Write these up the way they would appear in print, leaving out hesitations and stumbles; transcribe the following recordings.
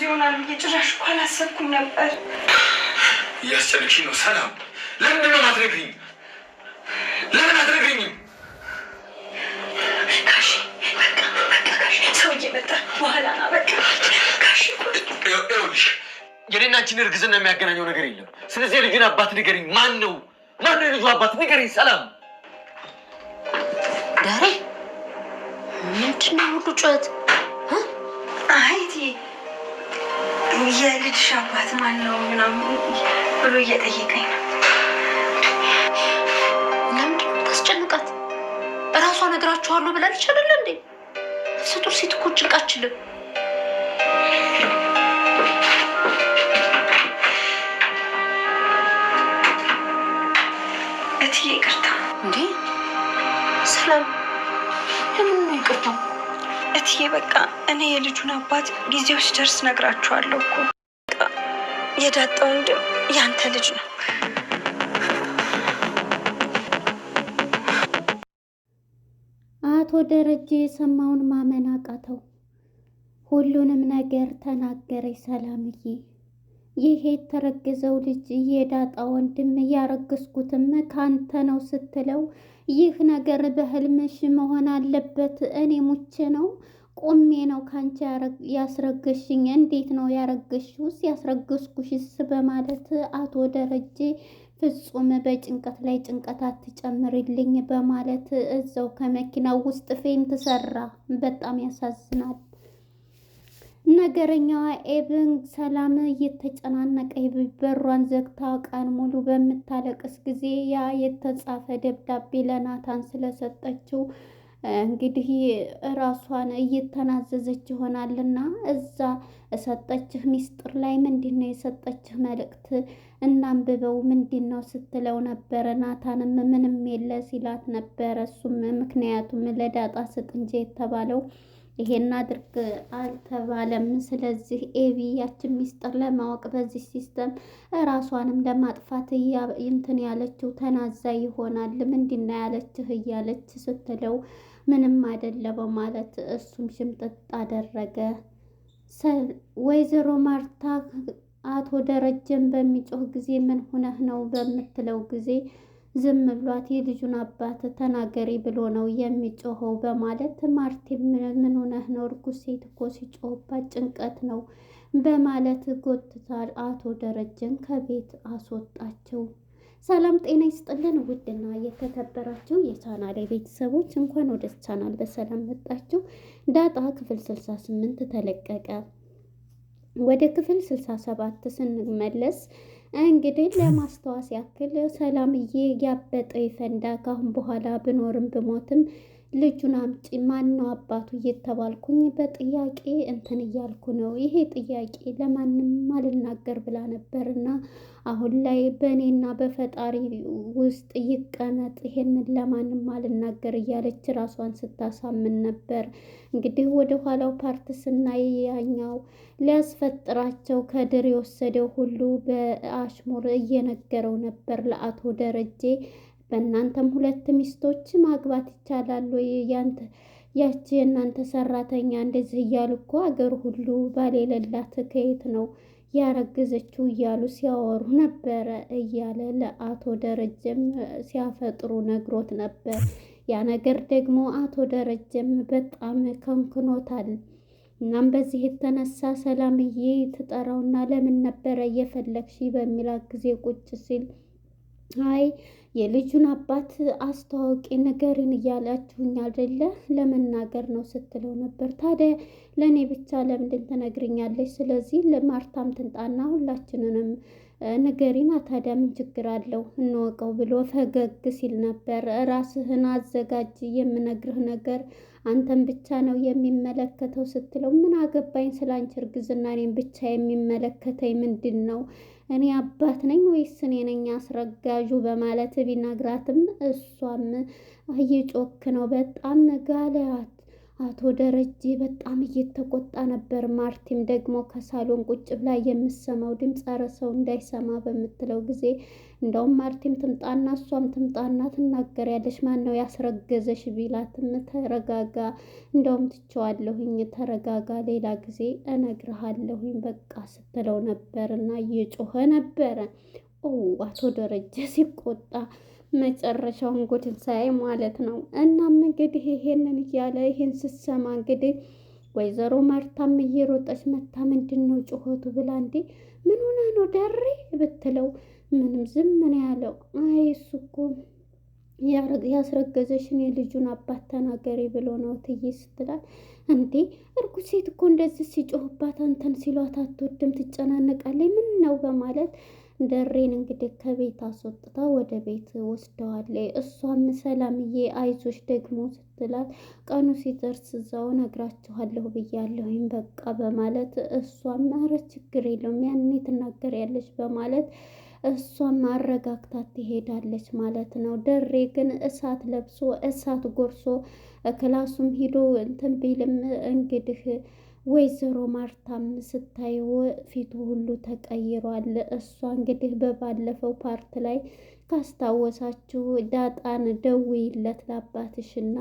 ይሆናል ብዬ ጭራሽ እኮ አላሰብኩም ነበር። እያስጨነቅሽኝ ነው ሰላም። ለምንድን ነው የማትነግሪኝ? ለምን አትነግሪኝም? ካሽ በቃ ካሽ ሰው እየመጣ በኋላ ና በቃ ካሽ። ይኸውልሽ የኔና አንቺን እርግዝና የሚያገናኘው ነገር የለም። ስለዚህ የልጁን አባት ንገሪኝ። ማን ነው የልጁ አባት ንገሪኝ ሰላም። ዳሬ ምንድን ነው ሁሉ ጩኸት? አይቲ የልጅሽ አባት ማን ነው ምናምን ብሎ እየጠየቀኝ ነው። ለምንድን ነው ታስጨንቃት? እራሷ ነግራችኋለሁ ብላለች አይደለ እንዴ? ስጡር ሴት እኮ ጭንቅ አትችልም። እትዬ ይቅርታ። እንዴ ሰላም ለምን ነው ይቅርታ? እትዬ በቃ እኔ የልጁን አባት ጊዜው ሲደርስ ነግራችኋለሁ እኮ። የዳጣ ወንድም ያንተ ልጅ ነው። አቶ ደረጀ የሰማውን ማመን አቃተው። ሁሉንም ነገር ተናገረች ሰላምዬ። ይሄ የተረገዘው ልጅ የዳጣ ወንድም ያረገዝኩትም ካንተ ነው ስትለው፣ ይህ ነገር በህልምሽ መሆን አለበት፣ እኔ ሙቼ ነው ቆሜ ነው ካንቺ ያስረገሽኝ፣ እንዴት ነው ያረገሽውስ ያስረገዝኩሽስ? በማለት አቶ ደረጀ ፍጹም በጭንቀት ላይ ጭንቀት አትጨምርልኝ በማለት እዛው ከመኪናው ውስጥ ፌንት ሰራ። በጣም ያሳዝናል። ነገረኛዋ ኤብን ሰላም እየተጨናነቀ በሯን ዘግታ ቀን ሙሉ በምታለቅስ ጊዜ ያ የተጻፈ ደብዳቤ ለናታን ስለሰጠችው እንግዲህ ራሷን እየተናዘዘች ይሆናልና እዛ ሰጠችህ ሚስጥር ላይ ምንድነው የሰጠችህ መልእክት እናንብበው ምንድነው ስትለው ነበረ። ናታንም ምንም የለ ሲላት ነበረ። እሱም ምክንያቱም ለዳጣ ስጥ እንጂ የተባለው ይሄን አድርግ አልተባለም። ስለዚህ ኤቢ ያችን ሚስጥር ለማወቅ በዚህ ሲስተም ራሷንም ለማጥፋት እንትን ያለችው ተናዛ ይሆናል። ምንድነው ያለችህ እያለች ስትለው ምንም አይደለ በማለት እሱም ሽምጥጥ አደረገ። ወይዘሮ ማርታ አቶ ደረጀን በሚጮህ ጊዜ ምን ሆነህ ነው በምትለው ጊዜ ዝም ብሏት የልጁን አባት ተናገሪ ብሎ ነው የሚጮኸው በማለት ማርቲ ምን ሆነህ ነው? እርጉዝ ሴት እኮ ሲጮህባት ጭንቀት ነው በማለት ጎትታ አቶ ደረጀን ከቤት አስወጣቸው። ሰላም ጤና ይስጥልን ውድና የተከበራችሁ የቻናሌ ቤተሰቦች እንኳን ወደ ቻናል በሰላም መጣችሁ። ዳጣ ክፍል 68 ተለቀቀ። ወደ ክፍል 67 ስንመለስ እንግዲህ ለማስታወስ ያክል ሰላምዬ ያበጠ ይፈንዳ፣ ካሁን በኋላ ብኖርም ብሞትም ልጁን አምጪ ማነው አባቱ እየተባልኩኝ በጥያቄ እንትን እያልኩ ነው። ይሄ ጥያቄ ለማንም አልናገር ብላ ነበርና አሁን ላይ በእኔና በፈጣሪ ውስጥ ይቀመጥ፣ ይሄንን ለማንም አልናገር እያለች ራሷን ስታሳምን ነበር። እንግዲህ ወደ ኋላው ፓርት ስናይ ያኛው ሊያስፈጥራቸው ከድር የወሰደው ሁሉ በአሽሙር እየነገረው ነበር ለአቶ ደረጀ። በእናንተም ሁለት ሚስቶች ማግባት ይቻላል ወይ? ያቺ የእናንተ ሰራተኛ እንደዚህ እያሉ እኮ አገር ሁሉ ባል የሌላት ከየት ነው ያረገዘችው እያሉ ሲያወሩ ነበረ እያለ ለአቶ ደረጀም ሲያፈጥሩ ነግሮት ነበር። ያ ነገር ደግሞ አቶ ደረጀም በጣም ከንክኖታል። እናም በዚህ የተነሳ ሰላምዬ ትጠራውና ለምን ነበረ እየፈለግሽ በሚላት ጊዜ ቁጭ ሲል አይ የልጁን አባት አስተዋውቂ ነገርን እያላችሁኝ አይደለ ለመናገር ነው ስትለው ነበር። ታዲያ ለእኔ ብቻ ለምንድን ትነግርኛለች? ስለዚህ ለማርታም ትንጣና ሁላችንንም ንገሪና ታዲያ ምን ችግር አለው እንወቀው ብሎ ፈገግ ሲል ነበር። ራስህን አዘጋጅ፣ የምነግርህ ነገር አንተን ብቻ ነው የሚመለከተው ስትለው ምን አገባኝ ስላንቺ እርግዝና እኔን ብቻ የሚመለከተኝ ምንድን ነው? እኔ አባት ነኝ ወይስ እኔ ነኝ አስረጋዡ? በማለት ቢነግራትም እሷም እየጮክ ነው በጣም ጋላት። አቶ ደረጀ በጣም እየተቆጣ ነበር። ማርቲም ደግሞ ከሳሎን ቁጭ ብላ የምሰማው ድምፅ ኧረ ሰው እንዳይሰማ በምትለው ጊዜ እንደውም ማርቲም ትምጣና እሷም ትምጣና ትናገሪያለሽ፣ ማን ነው ያስረገዘሽ ቢላትም ተረጋጋ፣ እንደውም ትቼዋለሁኝ፣ ተረጋጋ፣ ሌላ ጊዜ እነግርሃለሁኝ በቃ ስትለው ነበር እና እየጮኸ ነበረ። አቶ ደረጀ ሲቆጣ መጨረሻውን ጉድን ሳይ ማለት ነው። እናም እንግዲህ ይሄንን እያለ ይሄን ስትሰማ እንግዲህ ወይዘሮ ማርታም እየሮጠች መታ ምንድን ነው ጩኸቱ ብላ እንዴ ምን ሆነ ነው ደሬ ብትለው ምንም ዝም ምን ያለው አይ እሱ እኮ ያስረገዘሽን የልጁን አባት ተናገሪ ብሎ ነው ትዬ ስትላት እንዴ እርጉዝ ሴት እኮ እንደዚህ ሲጮህባት አንተን ሲሏት አትወድም ትጨናነቃለች ምን ነው በማለት ደሬን እንግዲህ ከቤት አስወጥታ ወደ ቤት ወስደዋለች። እሷም ሰላምዬ አይዞሽ ደግሞ ስትላት ቀኑ ሲደርስ እዛው እነግራችኋለሁ ብያለሁኝ በቃ በማለት እሷም ኧረ ችግር የለውም ያኔ ትናገሪያለሽ በማለት እሷም አረጋግታት ትሄዳለች ማለት ነው። ደሬ ግን እሳት ለብሶ እሳት ጎርሶ ክላሱም ሂዶ እንትን ቢልም እንግዲህ ወይዘሮ ማርታም ስታየው ፊቱ ሁሉ ተቀይሯል። እሷ እንግዲህ በባለፈው ፓርት ላይ ካስታወሳችሁ ዳጣን ደውይለት ለአባትሽና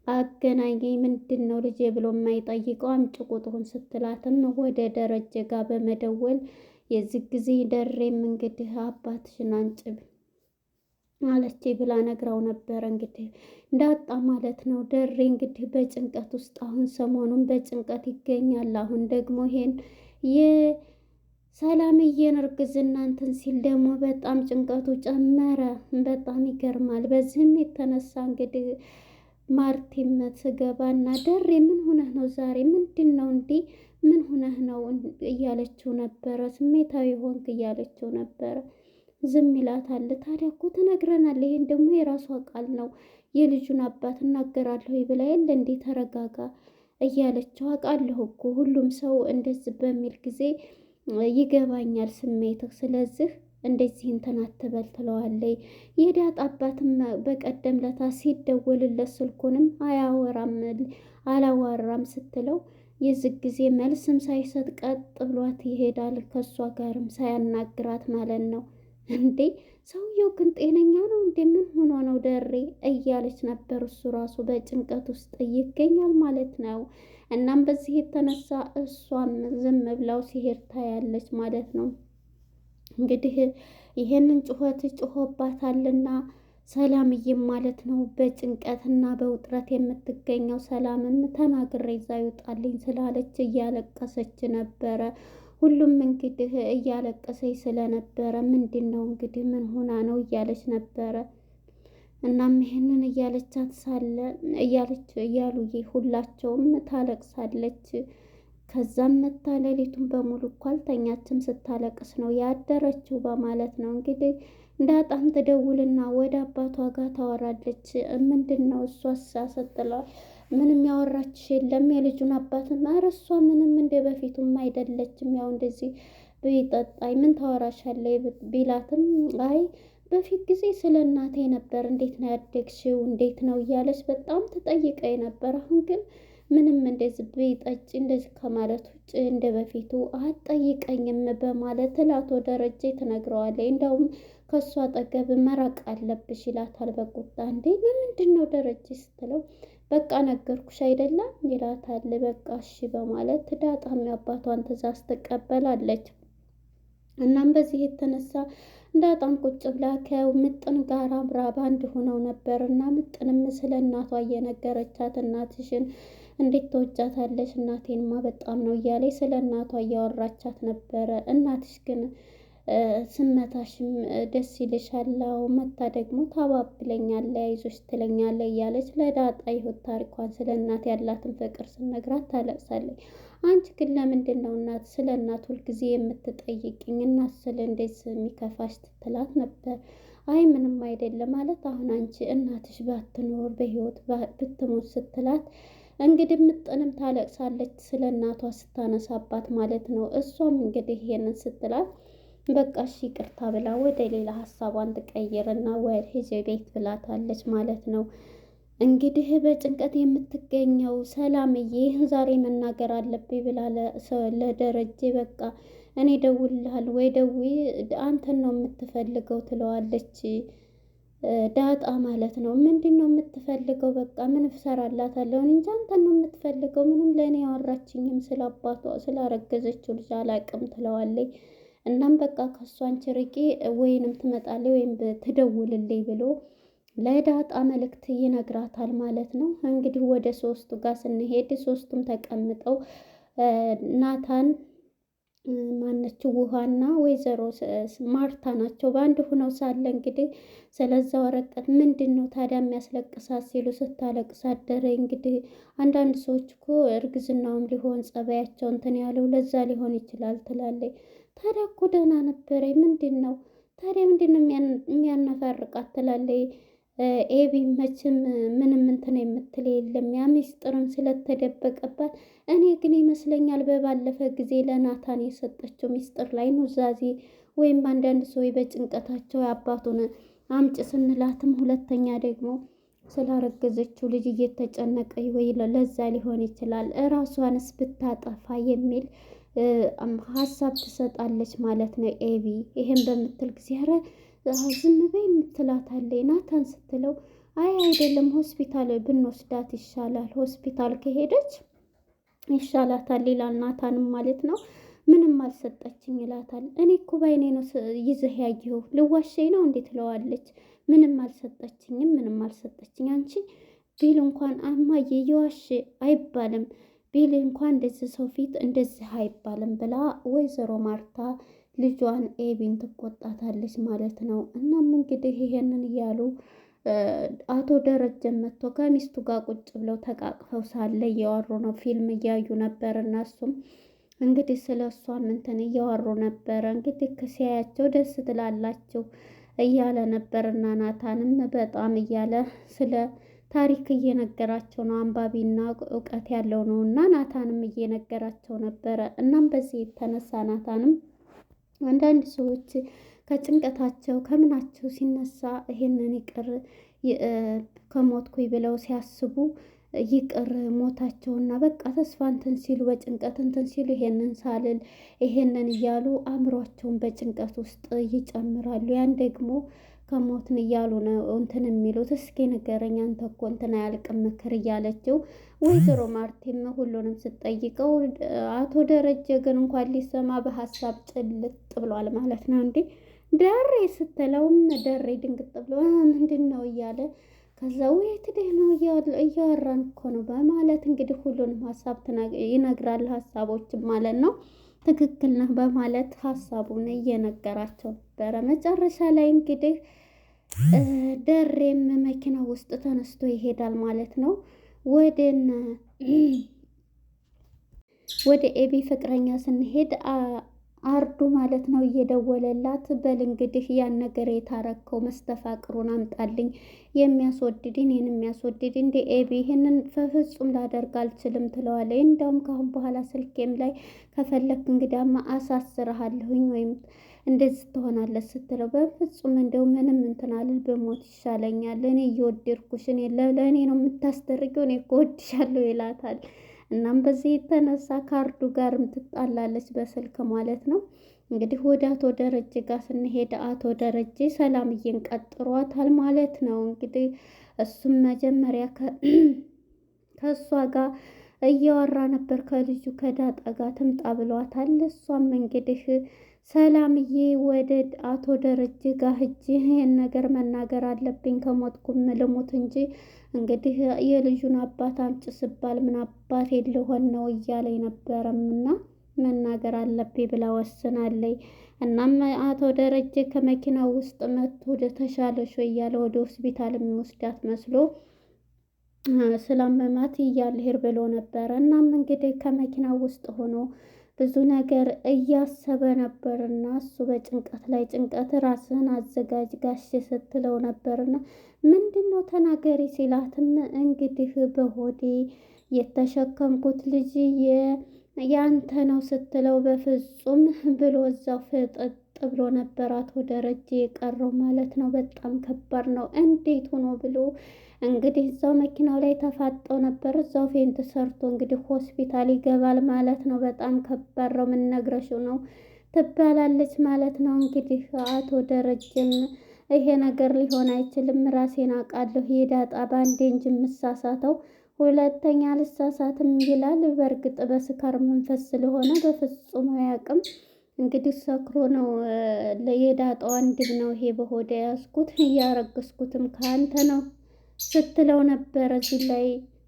አገናኘኝ ምንድን ነው ልጄ ብሎ የማይጠይቀው አምጪ ቁጥሩን ስትላትም ወደ ደረጀ ጋር በመደወል የዚህ ጊዜ ደሬም እንግዲህ አባትሽን አንጭ አለች ብላ ነግራው ነበር። እንግዲህ እንዳጣ ማለት ነው። ደሬ እንግዲህ በጭንቀት ውስጥ አሁን ሰሞኑን በጭንቀት ይገኛል። አሁን ደግሞ ይሄን የሰላምዬን እርግዝና እንትን ሲል ደግሞ በጣም ጭንቀቱ ጨመረ። በጣም ይገርማል። በዚህም የተነሳ እንግዲህ ማርቲም ትገባና ደሬ ምን ሆነህ ነው ዛሬ ምንድን ነው እንዲህ ምን ሆነህ ነው እያለችው ነበረ። ስሜታዊ ሆንክ እያለችው ነበረ። ዝም ይላታል። ታዲያ እኮ ትነግረናል፣ ይሄን ደግሞ የራሷ ቃል ነው የልጁን አባት እናገራለሁ ብላ የለ እንዴ ተረጋጋ እያለችው አውቃለሁ እኮ ሁሉም ሰው እንደዚህ በሚል ጊዜ ይገባኛል ስሜትህ፣ ስለዚህ እንደዚህ እንትን አትበል ትለዋለች። የዳጣ አባትም በቀደም ለታ ሲደወልለት ስልኩንም አላዋራም ስትለው የዚህ ጊዜ መልስም ሳይሰጥ ቀጥ ብሏት ይሄዳል። ከእሷ ጋርም ሳያናግራት ማለት ነው። እንዴ ሰውየው ግን ጤነኛ ነው እንዴ ምን ሆኖ ነው ደሬ እያለች ነበር። እሱ ራሱ በጭንቀት ውስጥ ይገኛል ማለት ነው። እናም በዚህ የተነሳ እሷም ዝም ብላው ሲሄድ ታያለች ማለት ነው። እንግዲህ ይሄንን ጩኸት ጩሆባታልና ሰላምዬም ማለት ነው በጭንቀትና በውጥረት የምትገኘው ሰላምም ተናግሬ እዛ ይውጣልኝ ስላለች እያለቀሰች ነበረ። ሁሉም እንግዲህ እያለቀሰኝ ስለነበረ ምንድን ነው እንግዲህ ምን ሆና ነው እያለች ነበረ። እናም ይሄንን እያለቻት ሳለ እያሉ ሁላቸውም ታለቅሳለች። ከዛም መታ ሌሊቱን በሙሉ እኮ አልተኛችም ስታለቅስ ነው ያደረችው በማለት ነው እንግዲህ ዳጣም ትደውልና ወደ አባቷ ጋር ታወራለች። ምንድን ነው እሷ ስትለዋል ምንም ያወራችሽ የለም የልጁን አባት ኧረ እሷ ምንም እንደ በፊቱም አይደለችም ያው እንደዚህ ቢጠጣኝ ምን ታወራሻለች ቢላትም አይ በፊት ጊዜ ስለ እናቴ ነበር እንዴት ነው ያደግሽው እንዴት ነው እያለች በጣም ትጠይቀኝ ነበር። አሁን ግን ምንም እንደዚህ ቢጠጪ እንደዚህ ከማለት ውጭ እንደ በፊቱ አትጠይቀኝም በማለት ለአቶ ደረጀ ትነግረዋለች። እንደውም ከእሱ አጠገብ መራቅ አለብሽ ይላታል በቁጣ። እንዴ ለምንድን ነው ደረጀ ስትለው በቃ ነገርኩሽ አይደለም ይላታል። በቃ እሺ በማለት ዳጣም የአባቷን ትዕዛዝ ትቀበላለች። እናም በዚህ የተነሳ ዳጣም ቁጭ ብላ ከምጥን ጋር አብራ ባንድ ሆነው ነበር እና ምጥንም ስለ እናቷ እየነገረቻት እናትሽን እንዴት ተወጃታለሽ እናቴንማ በጣም ነው እያለች ስለ እናቷ እያወራቻት ነበረ። እናትሽ ግን ስመታሽም ደስ ይልሻል መታ ደግሞ ታባብለኛለች አይዞሽ ትለኛለች እያለች ለዳጣ ይሁት ታሪኳን ስለ እናት ያላትን ፍቅር ስነግራት ታለቅሳለች። አንቺ ግን ለምንድን ነው እናት ስለ እናት ሁልጊዜ የምትጠይቅኝ እናት ስለ እንዴት የሚከፋሽ ትላት ነበር። አይ ምንም አይደለም ማለት አሁን አንቺ እናትሽ ባትኖር በህይወት ብትሞት ስትላት እንግዲህ ምጥንም ታለቅሳለች ስለ እናቷ ስታነሳባት ማለት ነው። እሷም እንግዲህ ይሄንን ስትላት በቃ እሺ ይቅርታ ብላ ወደ ሌላ ሀሳቧን ትቀይርና ወደ ሂጅ ቤት ብላታለች ማለት ነው። እንግዲህ በጭንቀት የምትገኘው ሰላምዬ ዛሬ መናገር አለብኝ ብላ ለደረጀ በቃ እኔ ደውልልሃል ወይ ደውይ አንተን ነው የምትፈልገው ትለዋለች። ዳጣ ማለት ነው። ምንድን ነው የምትፈልገው? በቃ ምን እሰራላታለሁ እንጂ አንተን ነው የምትፈልገው። ምንም ለእኔ ያወራችኝም ስለ አባቷ ስላረገዘችው ልጅ አላቅም ትለዋለች። እናም በቃ ከሷን ርቂ ወይንም ትመጣለች ወይም ትደውልልኝ ብሎ ለዳጣ መልእክት ይነግራታል ማለት ነው። እንግዲህ ወደ ሶስቱ ጋር ስንሄድ ሶስቱም ተቀምጠው ናታን ማነችው ውሃና ወይዘሮ ማርታ ናቸው በአንድ ሁነው ሳለ እንግዲህ ስለዛ ወረቀት ምንድን ነው ታዲያ የሚያስለቅሳት ሲሉ ስታለቅስ አደረ። እንግዲህ አንዳንድ ሰዎች እኮ እርግዝናውም ሊሆን ጸባያቸው እንትን ያለው ለዛ ሊሆን ይችላል ትላለች። ታዲያ እኮ ደህና ነበረ ምንድን ነው ታዲያ ምንድን ነው የሚያነፋርቃት ትላለች። ኤቢ መቼም ምንም እንትን የምትል የለም ያ ሚስጥርም ስለተደበቀባት እኔ ግን ይመስለኛል በባለፈ ጊዜ ለናታን የሰጠችው ሚስጥር ላይ ኑዛዜ ወይም አንዳንድ ሰዎች በጭንቀታቸው አባቱን አምጭ ስንላትም ሁለተኛ ደግሞ ስላረገዘችው ልጅ እየተጨነቀ ወይ ለዛ ሊሆን ይችላል እራሷንስ ብታጠፋ የሚል ሀሳብ ትሰጣለች ማለት ነው ኤቢ። ይሄን በምትል ጊዜ ኧረ ዝም በይ የምትላታለች። ናታን ስትለው አይ አይደለም ሆስፒታል ብንወስዳት ይሻላል ሆስፒታል ከሄደች ይሻላታል ይላል ናታንም ማለት ነው። ምንም አልሰጠችኝ ይላታል። እኔ እኮ ባይኔ ነው ይዘህ ያየኸው ልዋሸኝ ነው እንዴት ትለዋለች። ምንም አልሰጠችኝም ምንም አልሰጠችኝ አንቺ ቢል እንኳን አማዬ የዋሽ አይባልም ቢል እንኳን እንደዚህ ሰው ፊት እንደዚህ አይባልም ብላ ወይዘሮ ማርታ ልጇን ኤቢን ትቆጣታለች ማለት ነው። እናም እንግዲህ ይሄንን እያሉ አቶ ደረጀ መጥቶ ከሚስቱ ጋር ቁጭ ብለው ተቃቅፈው ሳለ እያወሩ ነው። ፊልም እያዩ ነበር እና እሱም እንግዲህ ስለ እሷም እንትን እያወሩ ነበረ። እንግዲህ ሲያያቸው ደስ ትላላችሁ እያለ ነበር እና ናታንም በጣም እያለ ስለ ታሪክ እየነገራቸው ነው። አንባቢና እውቀት ያለው ነው እና ናታንም እየነገራቸው ነበረ። እናም በዚህ የተነሳ ናታንም አንዳንድ ሰዎች ከጭንቀታቸው ከምናቸው ሲነሳ ይሄንን ይቅር ከሞትኩኝ ብለው ሲያስቡ ይቅር ሞታቸውና በቃ ተስፋ እንትን ሲሉ በጭንቀት እንትን ሲሉ ይሄንን ሳልል ይሄንን እያሉ አእምሯቸውን በጭንቀት ውስጥ ይጨምራሉ። ያን ደግሞ ከሞትን እያሉ ነው እንትን የሚሉት። እስኪ ንገረኝ አንተ እኮ እንትን አያልቅም ምክር እያለችው ወይዘሮ ማርቲም ሁሉንም ስትጠይቀው አቶ ደረጀ ግን እንኳን ሊሰማ በሀሳብ ጭልጥ ብሏል ማለት ነው። እንዴ ደሬ ስትለውም ደሬ ድንግጥ ብሎ ምንድን ነው እያለ ከዛ ወይት ደህ ነው እያወራን እኮ ነው በማለት እንግዲህ ሁሉንም ሀሳብ ይነግራል። ሀሳቦችም ማለት ነው ትክክል ነህ በማለት ሀሳቡን እየነገራቸው ነበረ። መጨረሻ ላይ እንግዲህ ደሬም መኪና ውስጥ ተነስቶ ይሄዳል ማለት ነው። ወደ ኤቢ ፍቅረኛ ስንሄድ አርዱ ማለት ነው እየደወለላት በል እንግዲህ ያን ነገር የታረከው መስተፋቅሩን አምጣልኝ የሚያስወድድ እኔን የሚያስወድድ እንደ ኤቢ ይህንን በፍጹም ላደርግ አልችልም ትለዋለች። እንደውም ካሁን በኋላ ስልኬም ላይ ከፈለክ እንግዳማ አሳስርሃለሁኝ ወይም እንደዚህ ትሆናለች ስትለው በፍጹም እንደው ምንም እንትን አልል በሞት ይሻለኛል እኔ እየወደድኩሽ እኔ ለእኔ ነው የምታስደርገው እኔ እኮ እወድሻለሁ ይላታል። እናም በዚህ የተነሳ ካርዱ ጋርም ትጣላለች በስልክ ማለት ነው። እንግዲህ ወደ አቶ ደረጀ ጋር ስንሄድ አቶ ደረጀ ሰላምዬን ቀጥሯታል ማለት ነው። እንግዲህ እሱም መጀመሪያ ከእሷ ጋር እያወራ ነበር ከልጁ ከዳጣ ጋር ትምጣ ብሏታል። እሷም እንግዲህ ሰላምዬ ወደ አቶ ደረጀ ጋር ሂጅ ይህን ነገር መናገር አለብኝ ከሞትኩም ልሙት እንጂ እንግዲህ የልጁን አባት አምጪ ስባል ምን አባት የለሆን ነው እያለኝ ነበረም እና መናገር አለብኝ ብላ ወስናለኝ። እናም አቶ ደረጀ ከመኪና ውስጥ መጥቶ ወደ ተሻለሽ እያለ ወደ ሆስፒታል የሚወስዳት መስሎ ስላመማት እያልሄድ ብሎ ነበረ። እናም እንግዲህ ከመኪና ውስጥ ሆኖ ብዙ ነገር እያሰበ ነበርና እሱ በጭንቀት ላይ ጭንቀት ራስህን አዘጋጅ ጋሽ ስትለው ነበርና ምንድን ነው ተናገሪ ሲላትም እንግዲህ በሆዴ የተሸከምኩት ልጅ ያንተ ነው ስትለው በፍጹም ብሎ እዛው ፍጥጥ ብሎ ነበር አቶ ደረጀ የቀረው ማለት ነው። በጣም ከባድ ነው። እንዴት ሆኖ ብሎ እንግዲህ እዛው መኪናው ላይ ተፋጠው ነበር። እዛው ፌንት ሰርቶ እንግዲህ ሆስፒታል ይገባል ማለት ነው። በጣም ከባድ ነው። ምን ነግረሽው ነው ትባላለች ማለት ነው። እንግዲህ አቶ ደረጀም ይሄ ነገር ሊሆን አይችልም፣ ራሴን አውቃለሁ፣ የዳጣ ባንዴ እንጂ የምሳሳተው ሁለተኛ ልሳሳትም ይላል። በእርግጥ በስካር መንፈስ ስለሆነ በፍጹም አያውቅም። እንግዲህ ሰክሮ ነው የዳጣ ወንድም ነው ይሄ በሆደ ያዝኩት እያረገዝኩትም ከአንተ ነው ስትለው ነበር። እዚህ ላይ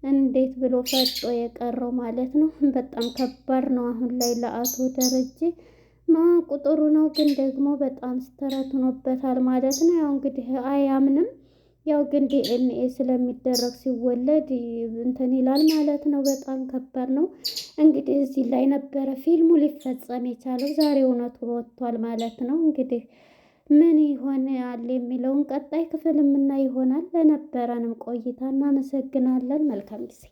እንዴት ብሎ ፈጦ የቀረው ማለት ነው። በጣም ከባድ ነው አሁን ላይ ለአቶ ደረጀ። ቁጥሩ ነው ግን ደግሞ በጣም ስተረት ሆኖበታል ማለት ነው። ያው እንግዲህ አያምንም። ያው ግን ዲኤንኤ ስለሚደረግ ሲወለድ እንትን ይላል ማለት ነው። በጣም ከባድ ነው። እንግዲህ እዚህ ላይ ነበረ ፊልሙ ሊፈጸም የቻለው። ዛሬ እውነቱ ወጥቷል ማለት ነው። እንግዲህ ምን ይሆናል የሚለውን ቀጣይ ክፍል የምናይ ይሆናል። ለነበረንም ቆይታ እናመሰግናለን። መልካም ጊዜ